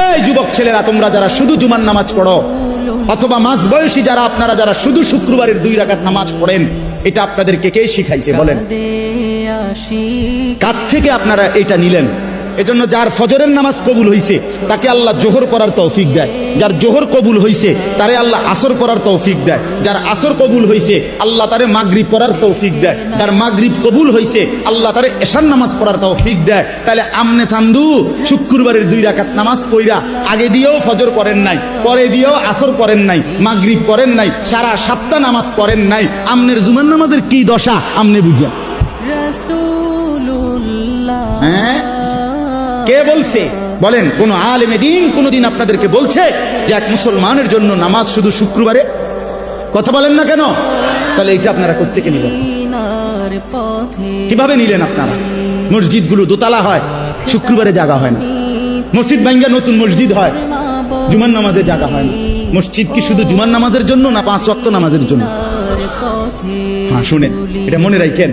এই যুবক ছেলেরা, তোমরা যারা শুধু জুমার নামাজ পড়ো, অথবা মাঝ বয়সী যারা, আপনারা যারা শুধু শুক্রবারের 2 রাকাত নামাজ পড়েন, এটা আপনাদেরকে কে শিখাইছে বলেন? কার থেকে আপনারা এটা নিলেন? এজন্য যার ফজরের নামাজ কবুল হইছে তাকে আল্লাহ জোহর পড়ার তৌফিক দেয়, যার জোহর কবুল হইছে তারে আল্লাহ আসর পড়ার তৌফিক দেয়, যার আসর কবুল হইছে আল্লাহ তারে মাগরিব পড়ার তৌফিক দেয়, যার মাগরিব কবুল হইছে আল্লাহ তারে এশার নামাজ পড়ার তৌফিক দেয়। তাহলে আমনে চান্দু শুক্রবারের 2 রাকাত নামাজ পড়া আগে দিয়েও ফজর করেন নাই, পরে দিয়েও আসর করেন নাই, মাগরিব করেন নাই, সারা সপ্তাহ নামাজ করেন নাই, আমনের জুমার নামাজের কি দশা আমনে বুঝেন? হ্যাঁ, কে বলছে বলেন? কোন আলেমে দ্বীন কোনদিন আপনাদেরকে বলছে যে এক মুসলমানের জন্য নামাজ শুধু শুক্রবারে? কথা বলেন না কেন? তাহলে এটা আপনারা কোত্থেকে নিলেন? কিভাবে নিলেন আপনারা? মসজিদগুলো দোতলা হয়, শুক্রবারে জায়গা হয় না। মসজিদ ভাঙ্গা নতুন মসজিদ হয়, জুমার নামাজে জায়গা হয় না। মসজিদ কি শুধু জুমার নামাজের জন্য না 5 ওয়াক্ত নামাজের জন্য? হ্যাঁ, শুনেন, এটা মনে রাখেন।